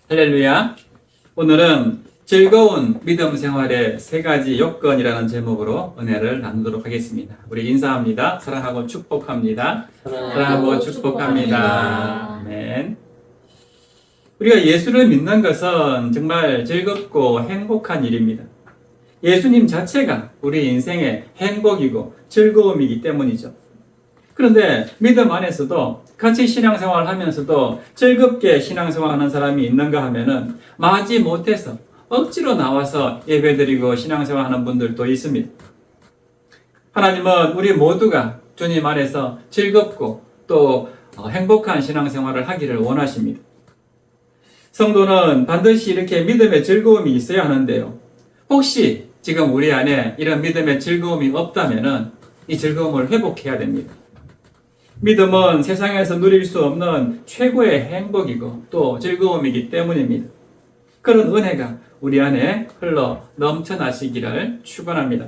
할렐루야. 오늘은 즐거운 믿음 생활의 세 가지 요건이라는 제목으로 은혜를 나누도록 하겠습니다. 우리 인사합니다. 사랑하고 축복합니다. 사랑하고 축복합니다. 아멘. 우리가 예수를 믿는 것은 정말 즐겁고 행복한 일입니다. 예수님 자체가 우리 인생의 행복이고 즐거움이기 때문이죠. 그런데 믿음 안에서도 같이 신앙생활을 하면서도 즐겁게 신앙생활하는 사람이 있는가 하면은 마지 못해서 억지로 나와서 예배드리고 신앙생활하는 분들도 있습니다. 하나님은 우리 모두가 주님 안에서 즐겁고 또 행복한 신앙생활을 하기를 원하십니다. 성도는 반드시 이렇게 믿음의 즐거움이 있어야 하는데요. 혹시 지금 우리 안에 이런 믿음의 즐거움이 없다면은 이 즐거움을 회복해야 됩니다. 믿음은 세상에서 누릴 수 없는 최고의 행복이고 또 즐거움이기 때문입니다. 그런 은혜가 우리 안에 흘러 넘쳐나시기를 축원합니다.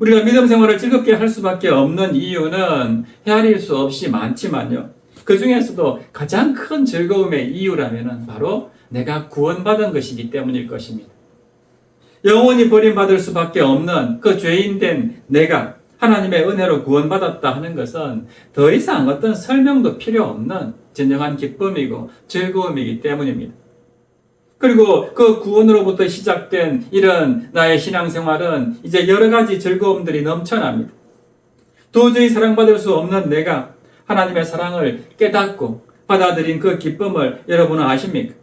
우리가 믿음 생활을 즐겁게 할 수밖에 없는 이유는 헤아릴 수 없이 많지만요. 그 중에서도 가장 큰 즐거움의 이유라면 바로 내가 구원받은 것이기 때문일 것입니다. 영원히 버림받을 수밖에 없는 그 죄인된 내가 하나님의 은혜로 구원받았다 하는 것은 더 이상 어떤 설명도 필요 없는 진정한 기쁨이고 즐거움이기 때문입니다. 그리고 그 구원으로부터 시작된 이런 나의 신앙생활은 이제 여러 가지 즐거움들이 넘쳐납니다. 도저히 사랑받을 수 없는 내가 하나님의 사랑을 깨닫고 받아들인 그 기쁨을 여러분은 아십니까?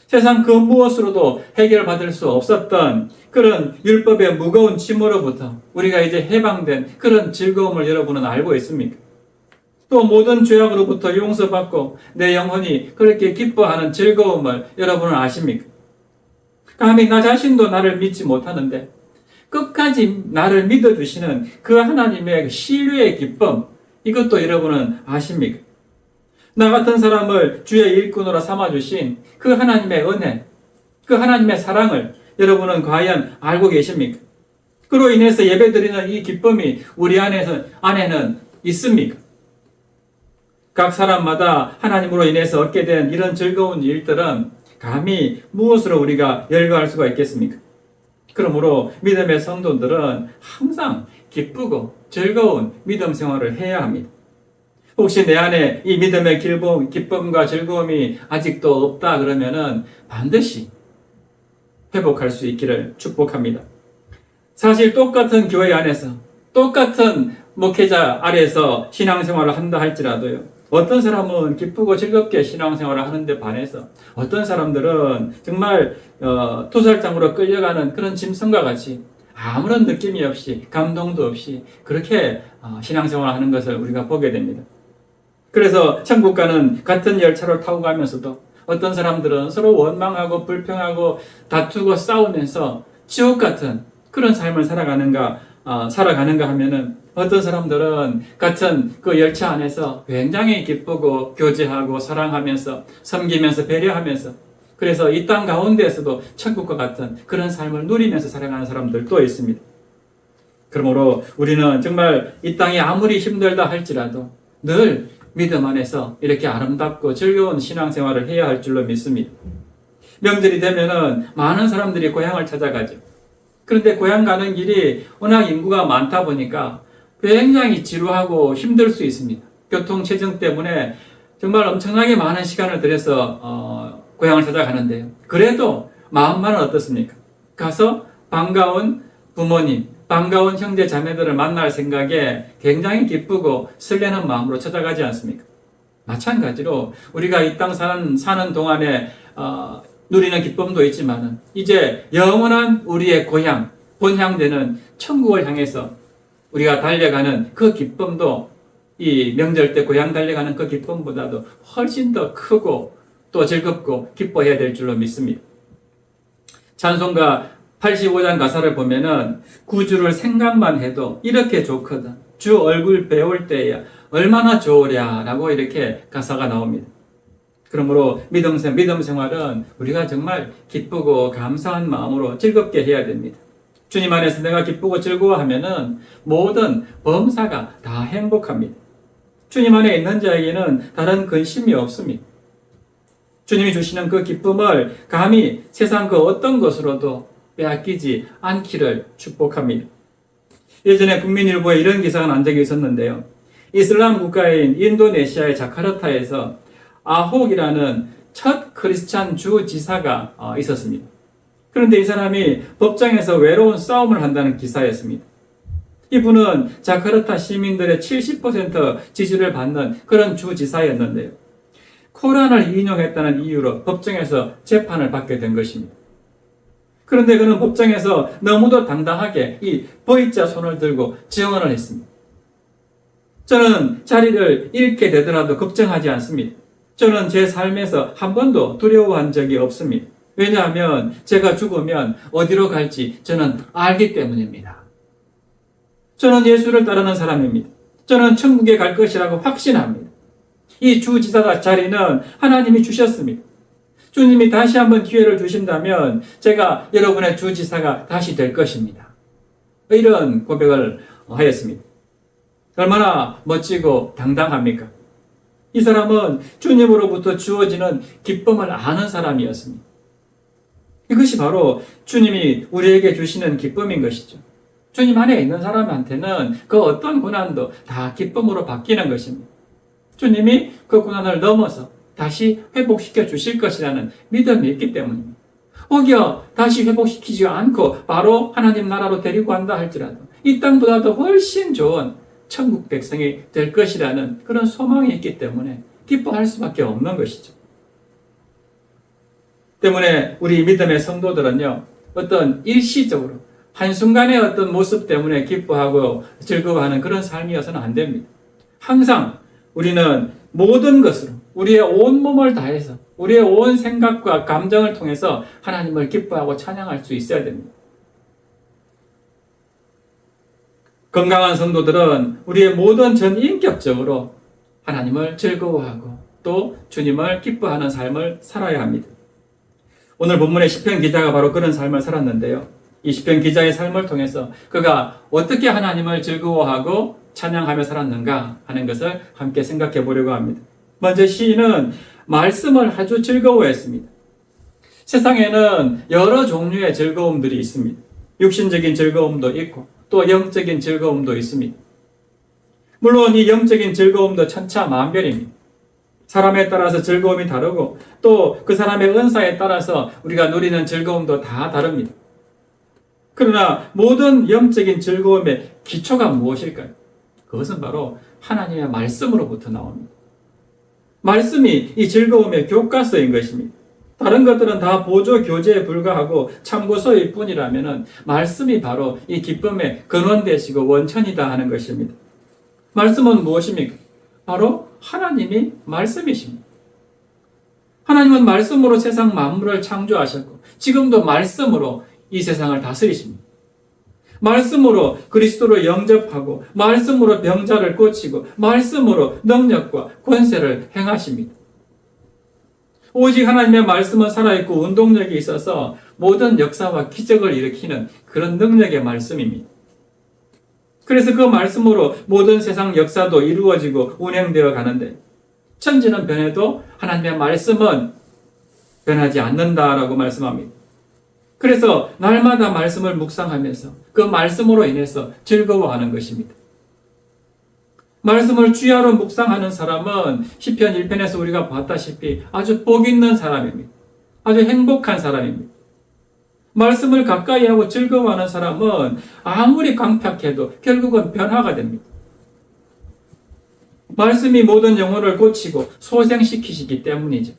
세상 그 무엇으로도 해결받을 수 없었던 그런 율법의 무거운 짐으로부터 우리가 이제 해방된 그런 즐거움을 여러분은 알고 있습니까? 또 모든 죄악으로부터 용서받고 내 영혼이 그렇게 기뻐하는 즐거움을 여러분은 아십니까? 감히 나 자신도 나를 믿지 못하는데 끝까지 나를 믿어주시는 그 하나님의 신뢰의 기쁨, 이것도 여러분은 아십니까? 나 같은 사람을 주의 일꾼으로 삼아주신 그 하나님의 은혜, 그 하나님의 사랑을 여러분은 과연 알고 계십니까? 그로 인해서 예배드리는 이 기쁨이 우리 안에는 있습니까? 각 사람마다 하나님으로 인해서 얻게 된 이런 즐거운 일들은 감히 무엇으로 우리가 열거할 수가 있겠습니까? 그러므로 믿음의 성도들은 항상 기쁘고 즐거운 믿음 생활을 해야 합니다. 혹시 내 안에 이 믿음의 기쁨과 즐거움이 아직도 없다 그러면은 반드시 회복할 수 있기를 축복합니다. 사실 똑같은 교회 안에서 똑같은 목회자 아래에서 신앙생활을 한다 할지라도요. 어떤 사람은 기쁘고 즐겁게 신앙생활을 하는데 반해서 어떤 사람들은 정말 토살장으로 끌려가는 그런 짐승과 같이 아무런 느낌이 없이 감동도 없이 그렇게 신앙생활을 하는 것을 우리가 보게 됩니다. 그래서 천국 가는 같은 열차를 타고 가면서도 어떤 사람들은 서로 원망하고 불평하고 다투고 싸우면서 지옥 같은 그런 삶을 살아가는가 하면은 어떤 사람들은 같은 그 열차 안에서 굉장히 기쁘고 교제하고 사랑하면서 섬기면서 배려하면서 그래서 이 땅 가운데에서도 천국과 같은 그런 삶을 누리면서 살아가는 사람들도 있습니다. 그러므로 우리는 정말 이 땅이 아무리 힘들다 할지라도 늘 믿음 안에서 이렇게 아름답고 즐거운 신앙생활을 해야 할 줄로 믿습니다. 명절이 되면은 많은 사람들이 고향을 찾아가죠. 그런데 고향 가는 길이 워낙 인구가 많다 보니까 굉장히 지루하고 힘들 수 있습니다. 교통 체증 때문에 정말 엄청나게 많은 시간을 들여서 고향을 찾아가는데요. 그래도 마음만은 어떻습니까? 가서 반가운 부모님, 반가운 형제 자매들을 만날 생각에 굉장히 기쁘고 설레는 마음으로 찾아가지 않습니까? 마찬가지로 우리가 이 땅 사는 동안에 누리는 기쁨도 있지만 이제 영원한 우리의 고향, 본향되는 천국을 향해서 우리가 달려가는 그 기쁨도 이 명절 때 고향 달려가는 그 기쁨보다도 훨씬 더 크고 또 즐겁고 기뻐해야 될 줄로 믿습니다. 찬송가 85장 가사를 보면은 구주를 생각만 해도 이렇게 좋거든. 주 얼굴 배울 때야 얼마나 좋으랴라고 이렇게 가사가 나옵니다. 그러므로 믿음 생활은 우리가 정말 기쁘고 감사한 마음으로 즐겁게 해야 됩니다. 주님 안에서 내가 기쁘고 즐거워하면은 모든 범사가 다 행복합니다. 주님 안에 있는 자에게는 다른 근심이 없습니다. 주님이 주시는 그 기쁨을 감히 세상 그 어떤 것으로도 빼앗기지 않기를 축복합니다. 예전에 국민일보에 이런 기사가 난 적이 있었는데요. 이슬람 국가인 인도네시아의 자카르타에서 아혹이라는 첫 크리스찬 주지사가 있었습니다. 그런데 이 사람이 법정에서 외로운 싸움을 한다는 기사였습니다. 이분은 자카르타 시민들의 70% 지지를 받는 그런 주지사였는데요. 코란을 인용했다는 이유로 법정에서 재판을 받게 된 것입니다. 그런데 그는 법정에서 너무도 당당하게 이 V자 손을 들고 증언을 했습니다. 저는 자리를 잃게 되더라도 걱정하지 않습니다. 저는 제 삶에서 한 번도 두려워한 적이 없습니다. 왜냐하면 제가 죽으면 어디로 갈지 저는 알기 때문입니다. 저는 예수를 따르는 사람입니다. 저는 천국에 갈 것이라고 확신합니다. 이 주지사 자리는 하나님이 주셨습니다. 주님이 다시 한번 기회를 주신다면 제가 여러분의 주지사가 다시 될 것입니다. 이런 고백을 하였습니다. 얼마나 멋지고 당당합니까? 이 사람은 주님으로부터 주어지는 기쁨을 아는 사람이었습니다. 이것이 바로 주님이 우리에게 주시는 기쁨인 것이죠. 주님 안에 있는 사람한테는 그 어떤 고난도 다 기쁨으로 바뀌는 것입니다. 주님이 그 고난을 넘어서 다시 회복시켜 주실 것이라는 믿음이 있기 때문입니다. 혹여 다시 회복시키지 않고 바로 하나님 나라로 데리고 간다 할지라도 이 땅보다도 훨씬 좋은 천국 백성이 될 것이라는 그런 소망이 있기 때문에 기뻐할 수밖에 없는 것이죠. 때문에 우리 믿음의 성도들은요, 어떤 일시적으로 한순간의 어떤 모습 때문에 기뻐하고 즐거워하는 그런 삶이어서는 안 됩니다. 항상 우리는 모든 것으로 우리의 온 몸을 다해서 우리의 온 생각과 감정을 통해서 하나님을 기뻐하고 찬양할 수 있어야 됩니다. 건강한 성도들은 우리의 모든 전인격적으로 하나님을 즐거워하고 또 주님을 기뻐하는 삶을 살아야 합니다. 오늘 본문의 시편 기자가 바로 그런 삶을 살았는데요. 이 시편 기자의 삶을 통해서 그가 어떻게 하나님을 즐거워하고 찬양하며 살았는가 하는 것을 함께 생각해 보려고 합니다. 먼저 시인은 말씀을 아주 즐거워했습니다. 세상에는 여러 종류의 즐거움들이 있습니다. 육신적인 즐거움도 있고 또 영적인 즐거움도 있습니다. 물론 이 영적인 즐거움도 천차만별입니다. 사람에 따라서 즐거움이 다르고 또 그 사람의 은사에 따라서 우리가 누리는 즐거움도 다 다릅니다. 그러나 모든 영적인 즐거움의 기초가 무엇일까요? 그것은 바로 하나님의 말씀으로부터 나옵니다. 말씀이 이 즐거움의 교과서인 것입니다. 다른 것들은 다 보조 교재에 불과하고 참고서일 뿐이라면 말씀이 바로 이 기쁨의 근원 되시고 원천이다 하는 것입니다. 말씀은 무엇입니까? 바로 하나님이 말씀이십니다. 하나님은 말씀으로 세상 만물을 창조하셨고 지금도 말씀으로 이 세상을 다스리십니다. 말씀으로 그리스도를 영접하고 말씀으로 병자를 고치고 말씀으로 능력과 권세를 행하십니다. 오직 하나님의 말씀은 살아있고 운동력이 있어서 모든 역사와 기적을 일으키는 그런 능력의 말씀입니다. 그래서 그 말씀으로 모든 세상 역사도 이루어지고 운행되어 가는데 천지는 변해도 하나님의 말씀은 변하지 않는다라고 말씀합니다. 그래서 날마다 말씀을 묵상하면서 그 말씀으로 인해서 즐거워하는 것입니다. 말씀을 주야로 묵상하는 사람은 시편 1편에서 우리가 봤다시피 아주 복 있는 사람입니다. 아주 행복한 사람입니다. 말씀을 가까이 하고 즐거워하는 사람은 아무리 강팍해도 결국은 변화가 됩니다. 말씀이 모든 영혼을 고치고 소생시키시기 때문이죠.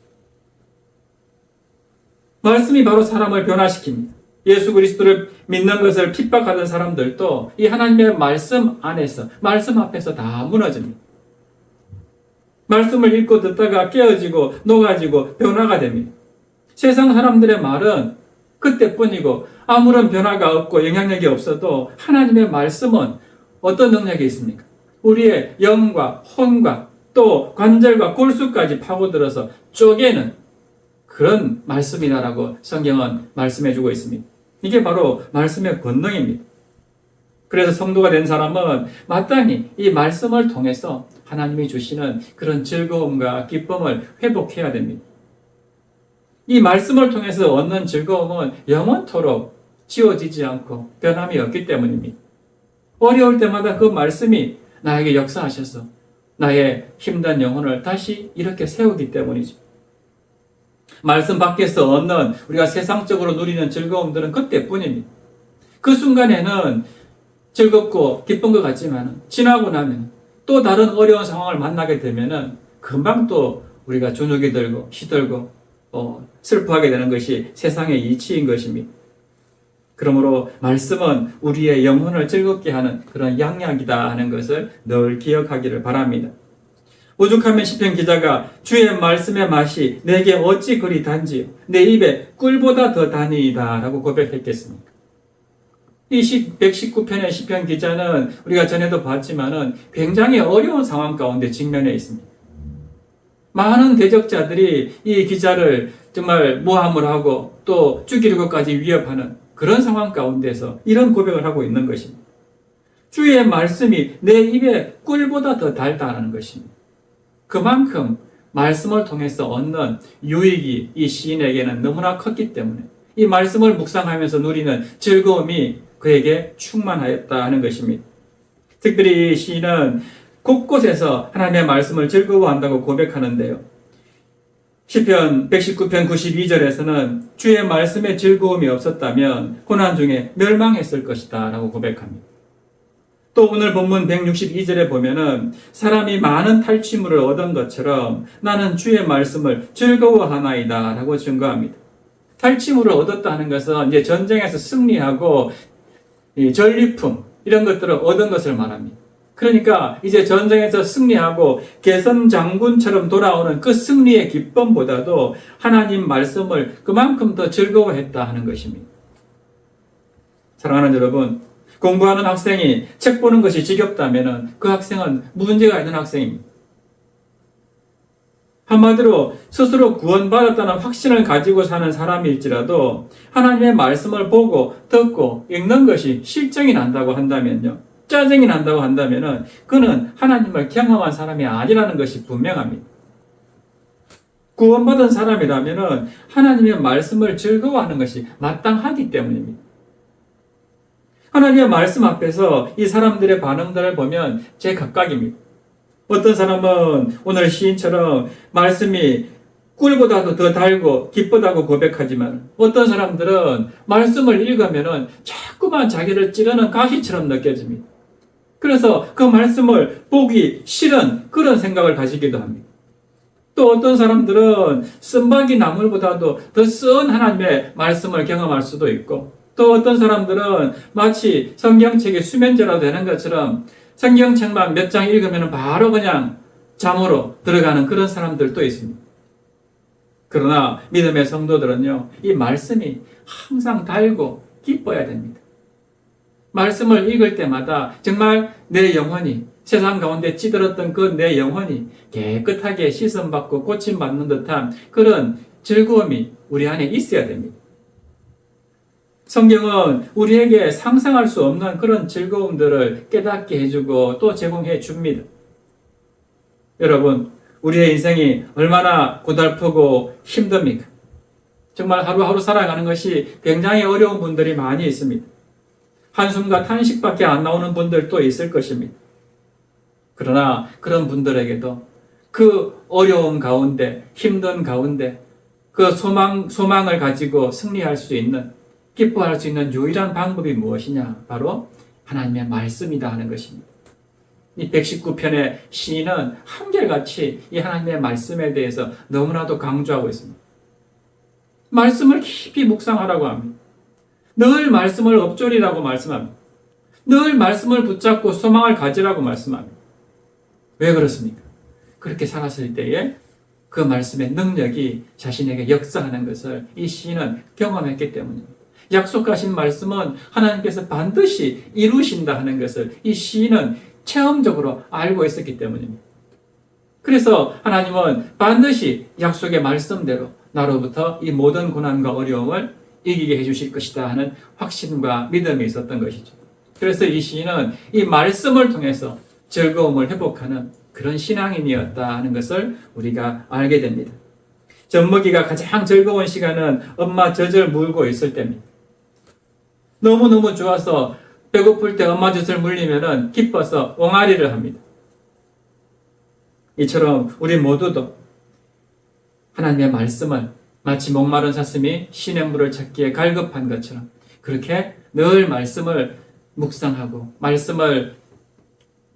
말씀이 바로 사람을 변화시킵니다. 예수 그리스도를 믿는 것을 핍박하던 사람들도 이 하나님의 말씀 안에서, 말씀 앞에서 다 무너집니다. 말씀을 읽고 듣다가 깨어지고 녹아지고 변화가 됩니다. 세상 사람들의 말은 그때뿐이고 아무런 변화가 없고 영향력이 없어도 하나님의 말씀은 어떤 능력이 있습니까? 우리의 영과 혼과 또 관절과 골수까지 파고들어서 쪼개는 그런 말씀이다라고 성경은 말씀해주고 있습니다. 이게 바로 말씀의 권능입니다. 그래서 성도가 된 사람은 마땅히 이 말씀을 통해서 하나님이 주시는 그런 즐거움과 기쁨을 회복해야 됩니다. 이 말씀을 통해서 얻는 즐거움은 영원토록 지워지지 않고 변함이 없기 때문입니다. 어려울 때마다 그 말씀이 나에게 역사하셔서 나의 힘든 영혼을 다시 이렇게 세우기 때문이죠. 말씀 밖에서 얻는 우리가 세상적으로 누리는 즐거움들은 그때뿐입니다. 그 순간에는 즐겁고 기쁜 것 같지만 지나고 나면 또 다른 어려운 상황을 만나게 되면 금방 또 우리가 주눅이 들고 시들고 슬퍼하게 되는 것이 세상의 이치인 것입니다. 그러므로 말씀은 우리의 영혼을 즐겁게 하는 그런 양약이다 하는 것을 늘 기억하기를 바랍니다. 오죽하면 시편 기자가 주의 말씀의 맛이 내게 어찌 그리 단지요 내 입에 꿀보다 더 다니이다 라고 고백했겠습니까? 이 119편의 시편 기자는 우리가 전에도 봤지만은 굉장히 어려운 상황 가운데 직면해 있습니다. 많은 대적자들이 이 기자를 정말 모함을 하고 또 죽이려고까지 위협하는 그런 상황 가운데서 이런 고백을 하고 있는 것입니다. 주의 말씀이 내 입에 꿀보다 더 달다는 것입니다. 그만큼 말씀을 통해서 얻는 유익이 이 시인에게는 너무나 컸기 때문에 이 말씀을 묵상하면서 누리는 즐거움이 그에게 충만하였다 하는 것입니다. 특별히 이 시인은 곳곳에서 하나님의 말씀을 즐거워한다고 고백하는데요. 시편 119편 92절에서는 주의 말씀에 즐거움이 없었다면 고난 중에 멸망했을 것이다 라고 고백합니다. 또 오늘 본문 162절에 보면은 사람이 많은 탈취물을 얻은 것처럼 나는 주의 말씀을 즐거워하나이다 라고 증거합니다. 탈취물을 얻었다는 것은 이제 전쟁에서 승리하고 이 전리품 이런 것들을 얻은 것을 말합니다. 그러니까 이제 전쟁에서 승리하고 개선 장군처럼 돌아오는 그 승리의 기쁨보다도 하나님 말씀을 그만큼 더 즐거워했다 하는 것입니다. 사랑하는 여러분, 공부하는 학생이 책 보는 것이 지겹다면 그 학생은 문제가 있는 학생입니다. 한마디로 스스로 구원받았다는 확신을 가지고 사는 사람일지라도 하나님의 말씀을 보고 듣고 읽는 것이 실증이 난다고 한다면요, 짜증이 난다고 한다면 그는 하나님을 경험한 사람이 아니라는 것이 분명합니다. 구원받은 사람이라면 하나님의 말씀을 즐거워하는 것이 마땅하기 때문입니다. 하나님의 말씀 앞에서 이 사람들의 반응들을 보면 제각각입니다. 어떤 사람은 오늘 시인처럼 말씀이 꿀보다도 더 달고 기쁘다고 고백하지만 어떤 사람들은 말씀을 읽으면 자꾸만 자기를 찌르는 가시처럼 느껴집니다. 그래서 그 말씀을 보기 싫은 그런 생각을 가지기도 합니다. 또 어떤 사람들은 쓴바귀 나물보다도 더 쓴 하나님의 말씀을 경험할 수도 있고, 또 어떤 사람들은 마치 성경책이 수면제라도 되는 것처럼 성경책만 몇 장 읽으면 바로 그냥 잠으로 들어가는 그런 사람들도 있습니다. 그러나 믿음의 성도들은요, 이 말씀이 항상 달고 기뻐야 됩니다. 말씀을 읽을 때마다 정말 내 영혼이, 세상 가운데 찌들었던 그 내 영혼이 깨끗하게 씻음받고 고침받는 듯한 그런 즐거움이 우리 안에 있어야 됩니다. 성경은 우리에게 상상할 수 없는 그런 즐거움들을 깨닫게 해주고 또 제공해 줍니다. 여러분, 우리의 인생이 얼마나 고달프고 힘듭니까? 정말 하루하루 살아가는 것이 굉장히 어려운 분들이 많이 있습니다. 한숨과 탄식밖에 안 나오는 분들도 있을 것입니다. 그러나 그런 분들에게도 그 어려움 가운데, 힘든 가운데 그 소망을 가지고 승리할 수 있는, 기뻐할 수 있는 유일한 방법이 무엇이냐? 바로 하나님의 말씀이다 하는 것입니다. 이 119편의 시인은 한결같이 이 하나님의 말씀에 대해서 너무나도 강조하고 있습니다. 말씀을 깊이 묵상하라고 합니다. 늘 말씀을 엎조리라고 말씀합니다. 늘 말씀을 붙잡고 소망을 가지라고 말씀합니다. 왜 그렇습니까? 그렇게 살았을 때에 그 말씀의 능력이 자신에게 역사하는 것을 이 시인은 경험했기 때문입니다. 약속하신 말씀은 하나님께서 반드시 이루신다 하는 것을 이 시인은 체험적으로 알고 있었기 때문입니다. 그래서 하나님은 반드시 약속의 말씀대로 나로부터 이 모든 고난과 어려움을 이기게 해주실 것이다 하는 확신과 믿음이 있었던 것이죠. 그래서 이 시인은 이 말씀을 통해서 즐거움을 회복하는 그런 신앙인이었다 하는 것을 우리가 알게 됩니다. 젖먹이가 가장 즐거운 시간은 엄마 젖을 물고 있을 때입니다. 너무너무 좋아서 배고플 때 엄마 젖을 물리면 기뻐서 옹알이를 합니다. 이처럼 우리 모두도 하나님의 말씀을 마치 목마른 사슴이 시냇물을 찾기에 갈급한 것처럼 그렇게 늘 말씀을 묵상하고 말씀을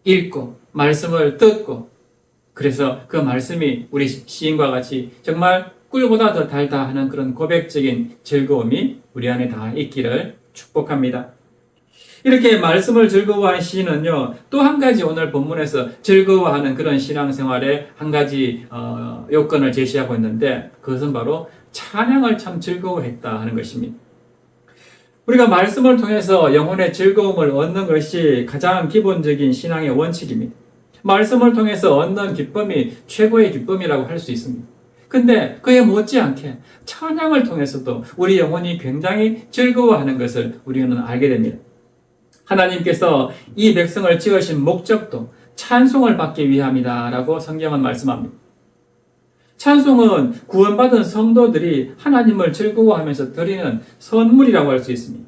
읽고 말씀을 듣고 그래서 그 말씀이 우리 시인과 같이 정말 꿀보다 더 달다 하는 그런 고백적인 즐거움이 우리 안에 다 있기를 축복합니다. 이렇게 말씀을 즐거워한 시인은요, 또 한 가지 오늘 본문에서 즐거워하는 그런 신앙생활의 한 가지 요건을 제시하고 있는데 그것은 바로 찬양을 참 즐거워했다 하는 것입니다. 우리가 말씀을 통해서 영혼의 즐거움을 얻는 것이 가장 기본적인 신앙의 원칙입니다. 말씀을 통해서 얻는 기쁨이 최고의 기쁨이라고 할 수 있습니다. 근데 그에 못지않게 찬양을 통해서도 우리 영혼이 굉장히 즐거워하는 것을 우리는 알게 됩니다. 하나님께서 이 백성을 지으신 목적도 찬송을 받기 위함이다 라고 성경은 말씀합니다. 찬송은 구원받은 성도들이 하나님을 즐거워하면서 드리는 선물이라고 할 수 있습니다.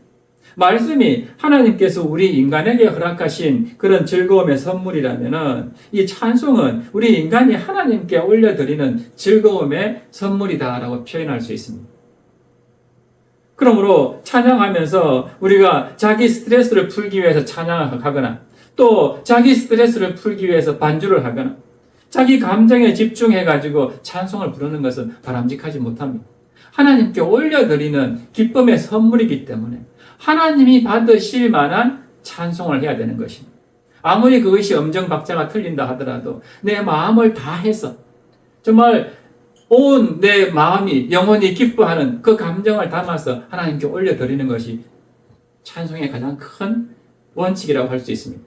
말씀이 하나님께서 우리 인간에게 허락하신 그런 즐거움의 선물이라면 이 찬송은 우리 인간이 하나님께 올려드리는 즐거움의 선물이다라고 표현할 수 있습니다. 그러므로 찬양하면서 우리가 자기 스트레스를 풀기 위해서 찬양을 하거나 또 자기 스트레스를 풀기 위해서 반주를 하거나 자기 감정에 집중해가지고 찬송을 부르는 것은 바람직하지 못합니다. 하나님께 올려드리는 기쁨의 선물이기 때문에 하나님이 받으실 만한 찬송을 해야 되는 것입니다. 아무리 그것이 엄정박자가 틀린다 하더라도 내 마음을 다해서 정말 온 내 마음이 영혼이 기뻐하는 그 감정을 담아서 하나님께 올려드리는 것이 찬송의 가장 큰 원칙이라고 할 수 있습니다.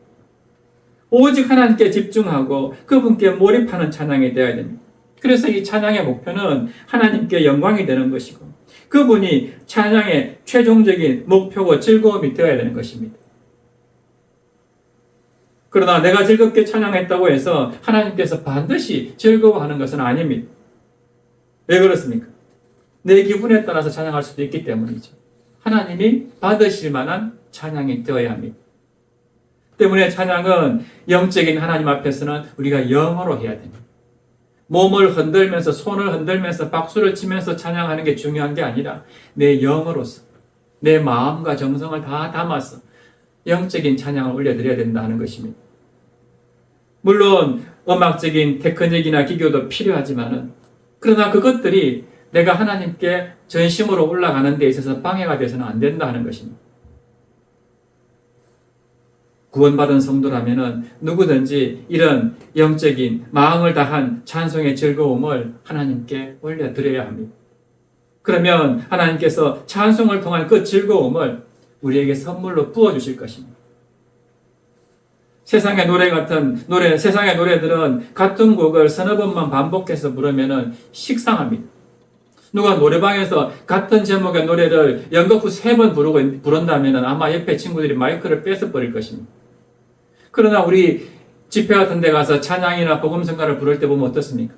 오직 하나님께 집중하고 그분께 몰입하는 찬양이 되어야 됩니다. 그래서 이 찬양의 목표는 하나님께 영광이 되는 것이고 그분이 찬양의 최종적인 목표고 즐거움이 되어야 되는 것입니다. 그러나 내가 즐겁게 찬양했다고 해서 하나님께서 반드시 즐거워하는 것은 아닙니다. 왜 그렇습니까? 내 기분에 따라서 찬양할 수도 있기 때문이죠. 하나님이 받으실 만한 찬양이 되어야 합니다. 때문에 찬양은 영적인 하나님 앞에서는 우리가 영어로 해야 됩니다. 몸을 흔들면서 손을 흔들면서 박수를 치면서 찬양하는 게 중요한 게 아니라 내 영어로서 내 마음과 정성을 다 담아서 영적인 찬양을 올려드려야 된다는 것입니다. 물론 음악적인 테크닉이나 기교도 필요하지만은 그러나 그것들이 내가 하나님께 전심으로 올라가는 데 있어서 방해가 돼서는 안 된다 하는 것입니다. 구원받은 성도라면은 누구든지 이런 영적인 마음을 다한 찬송의 즐거움을 하나님께 올려드려야 합니다. 그러면 하나님께서 찬송을 통한 그 즐거움을 우리에게 선물로 부어주실 것입니다. 세상의 세상의 노래들은 같은 곡을 서너 번만 반복해서 부르면은 식상합니다. 누가 노래방에서 같은 제목의 노래를 연극 후 3번 부른다면은 아마 옆에 친구들이 마이크를 뺏어버릴 것입니다. 그러나 우리 집회 같은 데 가서 찬양이나 복음성가를 부를 때 보면 어떻습니까?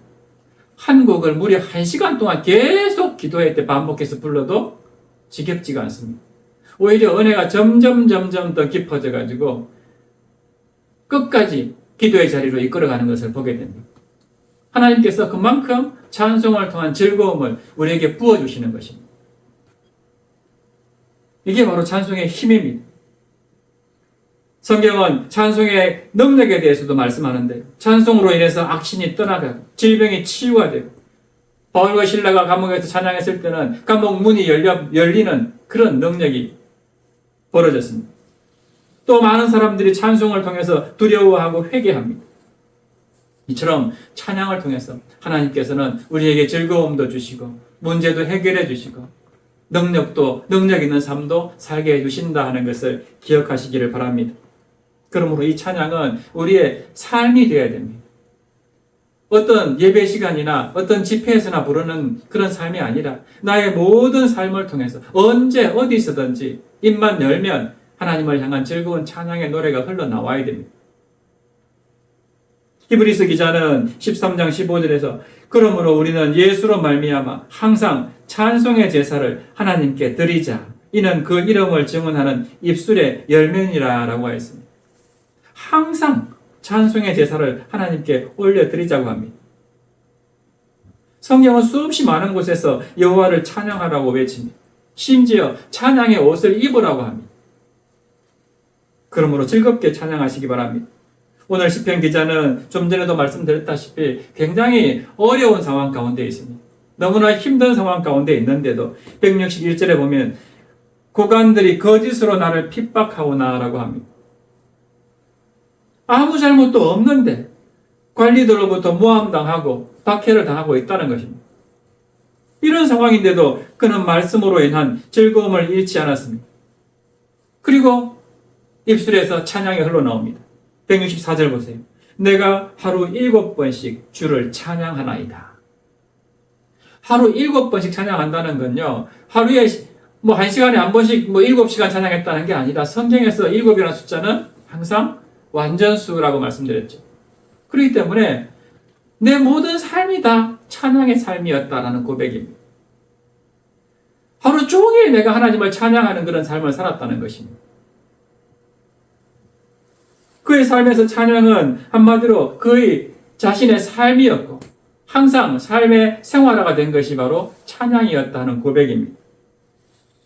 한 곡을 무려 1시간 동안 계속 기도회 때 반복해서 불러도 지겹지가 않습니다. 오히려 은혜가 점점 더 깊어져 가지고 끝까지 기도의 자리로 이끌어가는 것을 보게 됩니다. 하나님께서 그만큼 찬송을 통한 즐거움을 우리에게 부어주시는 것입니다. 이게 바로 찬송의 힘입니다. 성경은 찬송의 능력에 대해서도 말씀하는데 찬송으로 인해서 악신이 떠나가고 질병이 치유가 되고 바울과 실라가 감옥에서 찬양했을 때는 감옥 문이 열리는 그런 능력이 벌어졌습니다. 또 많은 사람들이 찬송을 통해서 두려워하고 회개합니다. 이처럼 찬양을 통해서 하나님께서는 우리에게 즐거움도 주시고 문제도 해결해 주시고 능력 있는 삶도 살게 해주신다 하는 것을 기억하시기를 바랍니다. 그러므로 이 찬양은 우리의 삶이 되어야 됩니다. 어떤 예배 시간이나 어떤 집회에서나 부르는 그런 삶이 아니라 나의 모든 삶을 통해서 언제 어디서든지 입만 열면 하나님을 향한 즐거운 찬양의 노래가 흘러나와야 됩니다. 히브리서 기자는 13장 15절에서 그러므로 우리는 예수로 말미암아 항상 찬송의 제사를 하나님께 드리자. 이는 그 이름을 증언하는 입술의 열매니라 라고 하였습니다. 항상 찬송의 제사를 하나님께 올려드리자고 합니다. 성경은 수없이 많은 곳에서 여호와를 찬양하라고 외칩니다. 심지어 찬양의 옷을 입으라고 합니다. 그러므로 즐겁게 찬양하시기 바랍니다. 오늘 시편 기자는 좀 전에도 말씀드렸다시피 굉장히 어려운 상황 가운데 있습니다. 너무나 힘든 상황 가운데 있는데도 161절에 보면 고관들이 거짓으로 나를 핍박하오나 라고 합니다. 아무 잘못도 없는데 관리들로부터 모함당하고 박해를 당하고 있다는 것입니다. 이런 상황인데도 그는 말씀으로 인한 즐거움을 잃지 않았습니다. 그리고 입술에서 찬양이 흘러나옵니다. 164절 보세요. 내가 하루 7번씩 주를 찬양하나이다. 하루 7번씩 찬양한다는 건요, 하루에 1시간에 한 번씩 7시간 찬양했다는 게 아니라 성경에서 7이라는 숫자는 항상 완전수라고 말씀드렸죠. 그렇기 때문에 내 모든 삶이 다 찬양의 삶이었다라는 고백입니다. 하루 종일 내가 하나님을 찬양하는 그런 삶을 살았다는 것입니다. 그의 삶에서 찬양은 한마디로 그의 자신의 삶이었고 항상 삶의 생활화가 된 것이 바로 찬양이었다는 고백입니다.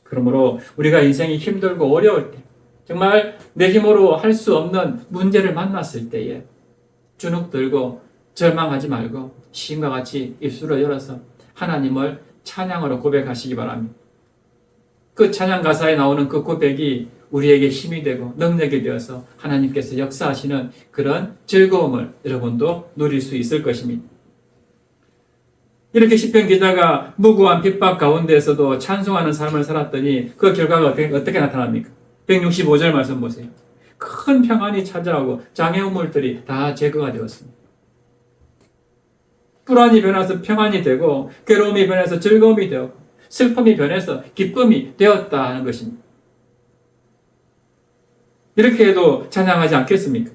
그러므로 우리가 인생이 힘들고 어려울 때 정말 내 힘으로 할 수 없는 문제를 만났을 때에 주눅 들고 절망하지 말고 시인과 같이 입술을 열어서 하나님을 찬양으로 고백하시기 바랍니다. 그 찬양 가사에 나오는 그 고백이 우리에게 힘이 되고 능력이 되어서 하나님께서 역사하시는 그런 즐거움을 여러분도 누릴 수 있을 것입니다. 이렇게 시편 기자가 무고한 핍박 가운데에서도 찬송하는 삶을 살았더니 그 결과가 어떻게 나타납니까? 165절 말씀 보세요. 큰 평안이 찾아오고 장애우물들이 다 제거가 되었습니다. 불안이 변해서 평안이 되고 괴로움이 변해서 즐거움이 되었고 슬픔이 변해서 기쁨이 되었다 하는 것입니다. 이렇게 해도 찬양하지 않겠습니까?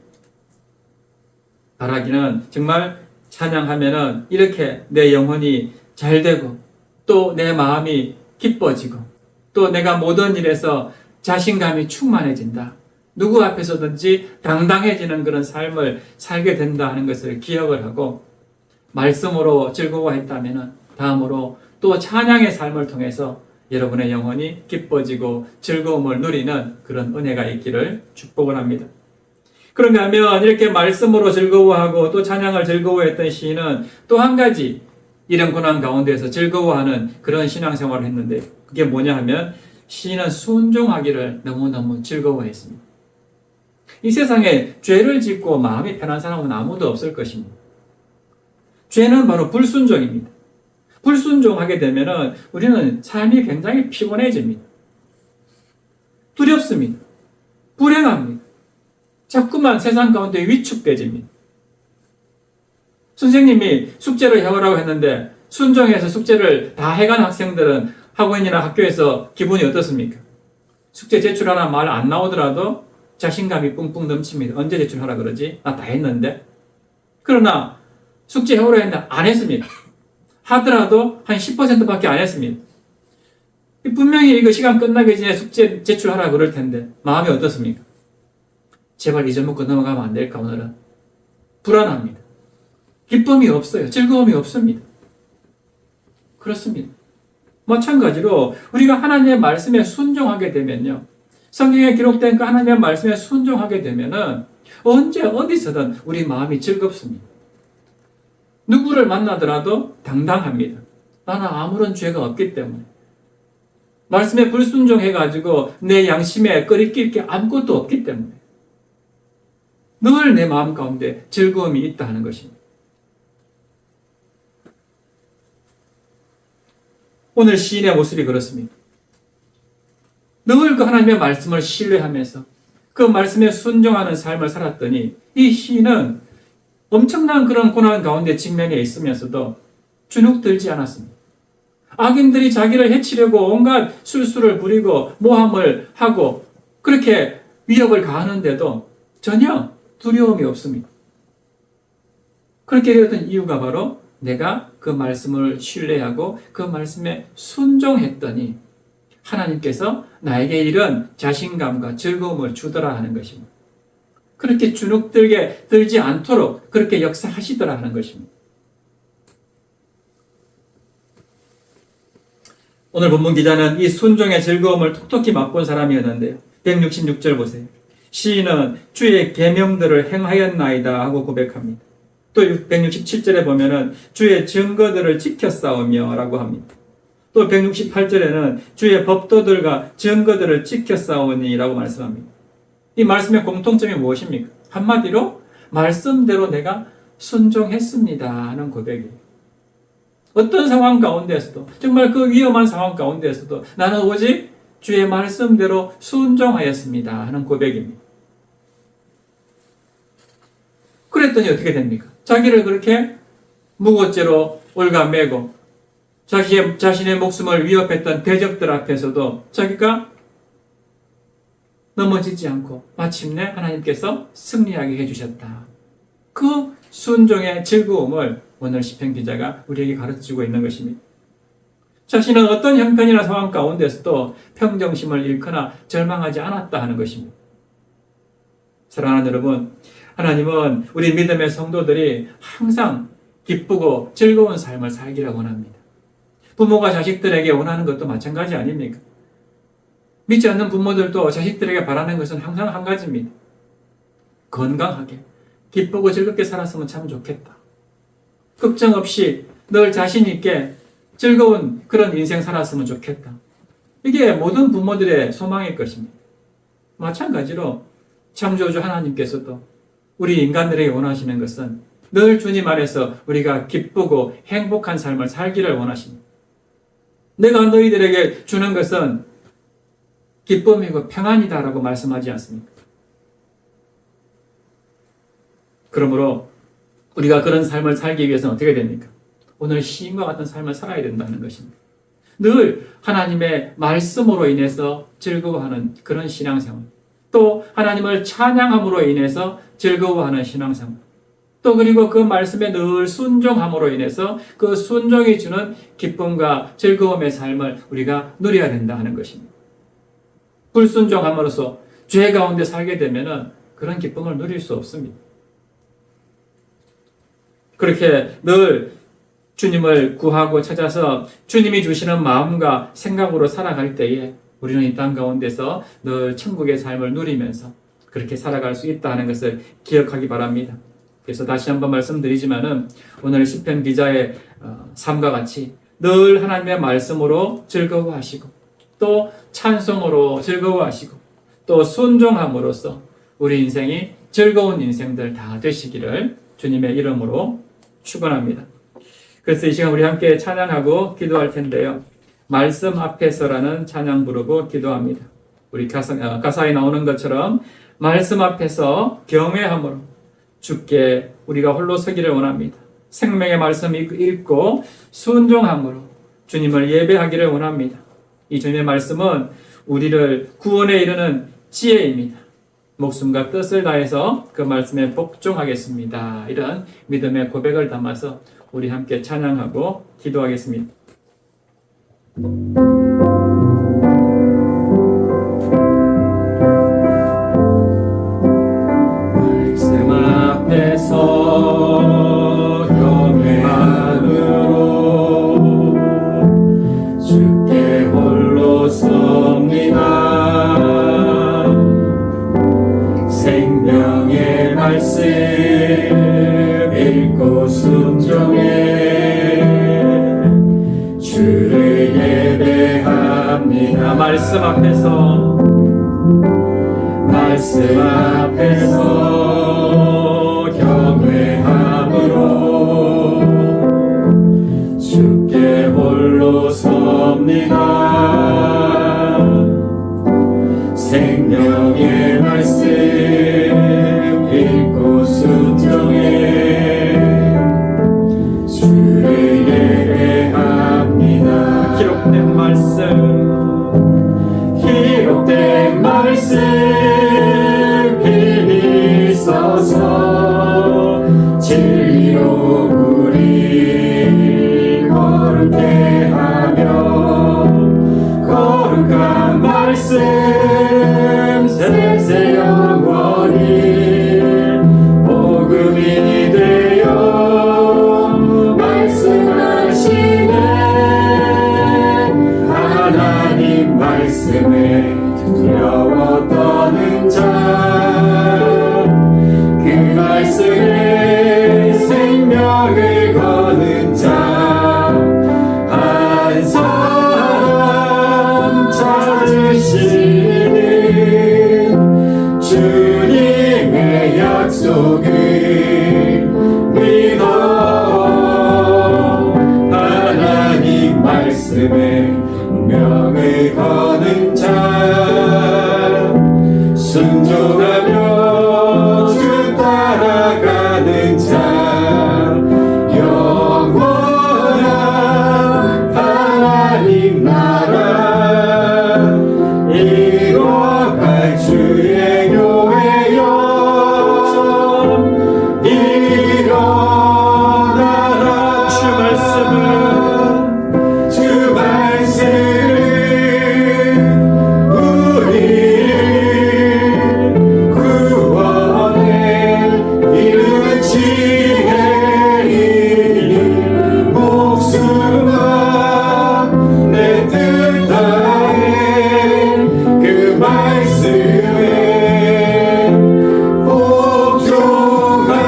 바라기는 정말 찬양하면은 이렇게 내 영혼이 잘 되고 또 내 마음이 기뻐지고 또 내가 모든 일에서 자신감이 충만해진다. 누구 앞에서든지 당당해지는 그런 삶을 살게 된다 하는 것을 기억을 하고 말씀으로 즐거워했다면 다음으로 또 찬양의 삶을 통해서 여러분의 영혼이 기뻐지고 즐거움을 누리는 그런 은혜가 있기를 축복을 합니다. 그런가 하면 이렇게 말씀으로 즐거워하고 또 찬양을 즐거워했던 시인은 또 한 가지 이런 고난 가운데서 즐거워하는 그런 신앙생활을 했는데 그게 뭐냐 하면 시인은 순종하기를 너무너무 즐거워했습니다. 이 세상에 죄를 짓고 마음이 편한 사람은 아무도 없을 것입니다. 죄는 바로 불순종입니다. 불순종하게 되면 우리는 삶이 굉장히 피곤해집니다. 두렵습니다. 불행합니다. 자꾸만 세상 가운데 위축되집니다. 선생님이 숙제를 해오라고 했는데 순종해서 숙제를 다 해간 학생들은 학원이나 학교에서 기분이 어떻습니까? 숙제 제출하라 말 안 나오더라도 자신감이 뿡뿡 넘칩니다. 언제 제출하라 그러지? 나 다 했는데. 그러나 숙제 해오라 했는데 안 했습니다. 하더라도 한 10%밖에 안 했습니다. 분명히 이거 시간 끝나기 전에 숙제 제출하라 그럴 텐데 마음이 어떻습니까? 제발 잊어먹고 넘어가면 안 될까 오늘은? 불안합니다. 기쁨이 없어요. 즐거움이 없습니다. 그렇습니다. 마찬가지로 우리가 하나님의 말씀에 순종하게 되면요. 성경에 기록된 그 하나님의 말씀에 순종하게 되면은 언제 어디서든 우리 마음이 즐겁습니다. 누구를 만나더라도 당당합니다. 나는 아무런 죄가 없기 때문에. 말씀에 불순종해가지고 내 양심에 끓이낄 게 아무것도 없기 때문에. 늘 내 마음 가운데 즐거움이 있다 하는 것입니다. 오늘 시인의 모습이 그렇습니다. 늘 그 하나님의 말씀을 신뢰하면서 그 말씀에 순종하는 삶을 살았더니 이 시인은 엄청난 그런 고난 가운데 직면해 있으면서도 주눅 들지 않았습니다. 악인들이 자기를 해치려고 온갖 술수를 부리고 모함을 하고 그렇게 위협을 가하는데도 전혀 두려움이 없습니다. 그렇게 되었던 이유가 바로 내가 그 말씀을 신뢰하고 그 말씀에 순종했더니 하나님께서 나에게 이런 자신감과 즐거움을 주더라 하는 것입니다. 그렇게 주눅들게 들지 않도록 그렇게 역사하시더라 하는 것입니다. 오늘 본문 기자는 이 순종의 즐거움을 톡톡히 맛본 사람이었는데요. 166절 보세요. 시인은 주의 계명들을 행하였나이다 하고 고백합니다. 또 167절에 보면은 주의 증거들을 지켰사오며 라고 합니다. 또 168절에는 주의 법도들과 증거들을 지켰사오니 라고 말씀합니다. 이 말씀의 공통점이 무엇입니까? 한마디로 말씀대로 내가 순종했습니다 하는 고백이에요. 어떤 상황 가운데에서도 정말 그 위험한 상황 가운데에서도 나는 오직 주의 말씀대로 순종하였습니다 하는 고백입니다. 그랬더니 어떻게 됩니까? 자기를 그렇게 무고죄로 올가매고 자신의 목숨을 위협했던 대적들 앞에서도 자기가 넘어지지 않고 마침내 하나님께서 승리하게 해주셨다. 그 순종의 즐거움을 오늘 시편 기자가 우리에게 가르치고 있는 것입니다. 자신은 어떤 형편이나 상황 가운데서도 평정심을 잃거나 절망하지 않았다 하는 것입니다. 사랑하는 여러분, 하나님은 우리 믿음의 성도들이 항상 기쁘고 즐거운 삶을 살기를 원합니다. 부모가 자식들에게 원하는 것도 마찬가지 아닙니까? 믿지 않는 부모들도 자식들에게 바라는 것은 항상 한 가지입니다. 건강하게, 기쁘고 즐겁게 살았으면 참 좋겠다. 걱정 없이 늘 자신 있게 즐거운 그런 인생 살았으면 좋겠다. 이게 모든 부모들의 소망일 것입니다. 마찬가지로 창조주 하나님께서도 우리 인간들에게 원하시는 것은 늘 주님 안에서 우리가 기쁘고 행복한 삶을 살기를 원하십니다. 내가 너희들에게 주는 것은 기쁨이고 평안이다라고 말씀하지 않습니까? 그러므로 우리가 그런 삶을 살기 위해서는 어떻게 됩니까? 오늘 시인과 같은 삶을 살아야 된다는 것입니다. 늘 하나님의 말씀으로 인해서 즐거워하는 그런 신앙생활, 또 하나님을 찬양함으로 인해서 즐거워하는 신앙생활, 또 그리고 그 말씀에 늘 순종함으로 인해서 그 순종이 주는 기쁨과 즐거움의 삶을 우리가 누려야 된다 하는 것입니다. 불순종함으로써 죄 가운데 살게 되면 그런 기쁨을 누릴 수 없습니다. 그렇게 늘 주님을 구하고 찾아서 주님이 주시는 마음과 생각으로 살아갈 때에 우리는 이 땅 가운데서 늘 천국의 삶을 누리면서 그렇게 살아갈 수 있다는 것을 기억하기 바랍니다. 그래서 다시 한번 말씀드리지만은 오늘 시편 기자의 삶과 같이 늘 하나님의 말씀으로 즐거워하시고 또 찬송으로 즐거워하시고 또 순종함으로써 우리 인생이 즐거운 인생들 다 되시기를 주님의 이름으로 축원합니다. 그래서 이 시간 우리 함께 찬양하고 기도할 텐데요. 말씀 앞에서라는 찬양 부르고 기도합니다. 우리 가사에 나오는 것처럼 말씀 앞에서 경외함으로 주께 우리가 홀로 서기를 원합니다. 생명의 말씀 읽고 순종함으로 주님을 예배하기를 원합니다. 이 주님의 말씀은 우리를 구원에 이르는 지혜입니다. 목숨과 뜻을 다해서 그 말씀에 복종하겠습니다. 이런 믿음의 고백을 담아서 우리 함께 찬양하고 기도하겠습니다. 말씀 앞에서 경외함으로 주께 홀로 섭니다. 생명의 말씀 읽고 순종해 주를 예배합니다. 말씀 앞에서 경외함으로 주께 홀로 섭니다. 생명의 말씀 읽고 순종해 주를 예배합니다. 기록된 말씀 힘이 있어서 진리로 함께하며 거룩한 말씀 세세 영원히 복음이 되어 말씀하시네. 하나님 말씀에 두려워 떠는 자, 그 말씀에 생명을 거는 자, 한 사람 찾으시는 주님의 약속을 믿어. 하나님 말씀에 운명을 거는 자, 순종하며 주 따라가는 자, 영원한 하나님 나라 이뤄갈 주의 교회여 일어나라. 주 말씀은 우리를 구원해 이루는 지혜이니 목숨과 내 뜻 다해 그 말씀에 복종하라.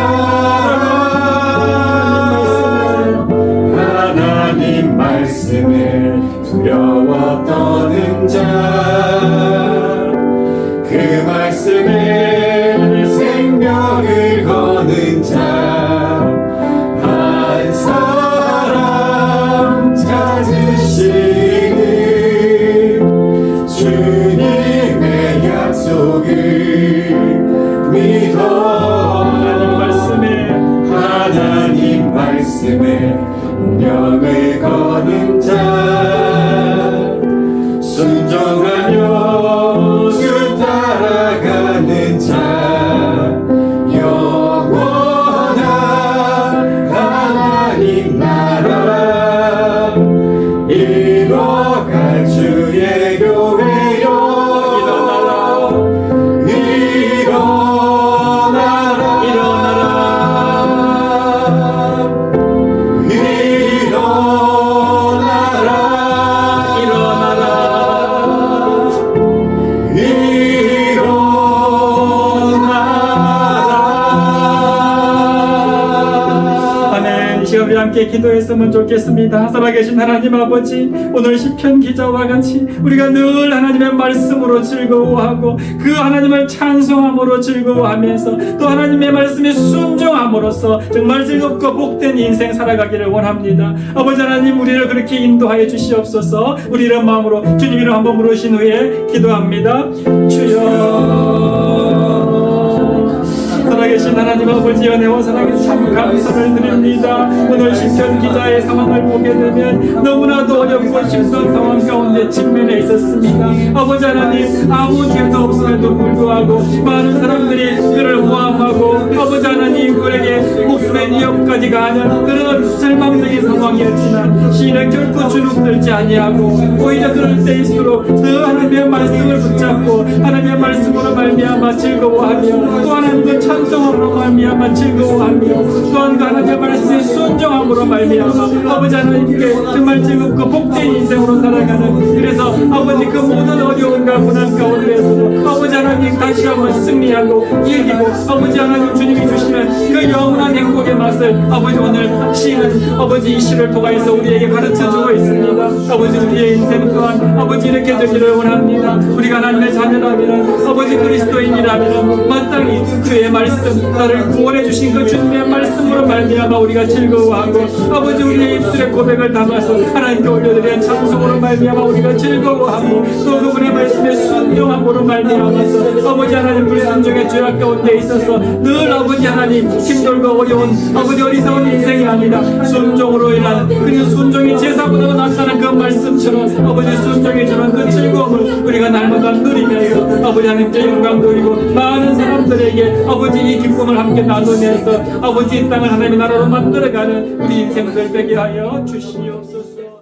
하나님 말씀에 두려워 떠는 자, 그 말씀에 생명을 거는 자, 한 사람 찾으시는 주님의 약속을 믿어. 하나님 말씀에 운명을 거는 자, 순종하며 주 따라가는 자, 영원한 하나님 나라 이뤄갈 주의 교회여 일어나라. 우리 함께 기도했으면 좋겠습니다. 살아계신 하나님 아버지, 오늘 시편 기자와 같이 우리가 늘 하나님의 말씀으로 즐거워하고 그 하나님을 찬송함으로 즐거워하면서 또 하나님의 말씀에 순종함으로써 정말 즐겁고 복된 인생 살아가기를 원합니다. 아버지 하나님, 우리를 그렇게 인도하여 주시옵소서. 우리 이런 마음으로 주님 이름 한번 부르신 후에 기도합니다. 주여, 살아계신 하나님 아버지, 은혜와 사랑에 참 감사를 드립니다. 오늘 시편 기자의 상황을 보게 되면 너무나도 어렵고 힘든 상황 가운데 직면해 있었습니다. 아버지 하나님, 아무 죄도 없음에도 불구하고 많은 사람들이 그를 모함하고 아버지 하나님, 그에게 목숨의 위협까지 가하는 그런 절망적인 상황이었지만 시인은 결코 주눅들지 아니하고 오히려 그럴 때일수록 늘 하나님의 말씀을 붙잡고 하나님의 말씀으로 말미암아 즐거워하며 또 하나님의 찬송으로 말미암아 즐거워하며 또한 그 하나님의 말씀에 순종함으로 말미암아 아버지 하나님께 정말 즐겁고 복된 인생으로 살아가는, 그래서 아버지 그 모든 어려움과 고난 가운데에서도 아버지 하나님 다시 한번 승리하고 이기고 아버지 하나님 주님이 주시는 그 영원한 행복의 맛을 아버지 오늘 시인은 아버지 이 시를 통해서 우리에게 가르쳐주고 있습니다. 아버지 우리의 인생 또한 아버지 이렇게 되기를 원합니다. 우리가 하나님의 자녀라면 아버지 그리스도인이라면 마땅히 그의 말씀, 나를 구원해 주신 그 주님의 말씀으로 말미암아 우리가 즐거워하고 아버지 우리의 입술에 고백을 담아서 하나님께 올려드리는 찬송으로 말미암아 우리가 즐거워하고 또 그분의 말씀에 순종함으로 말미암아서 아버지 하나님 불순종의 죄악 가운데 있어서 늘 아버지 하나님 힘들고 어려운 아버지 어리석은 인생이 아니라 순종으로 인한 그 순종이 제사보다도 낫다는 그 말씀처럼 아버지 순종해 주는 그 즐거움을 우리가 날마다 누리게 하여 아버지 하나님께 영광 돌리고 많은 사람들에게 아버지 이 기쁨을 함께 나누면서 아버지 이 땅을 하나님의 나라로 만들어가는 우리 인생들 되게 하여 주시옵소서.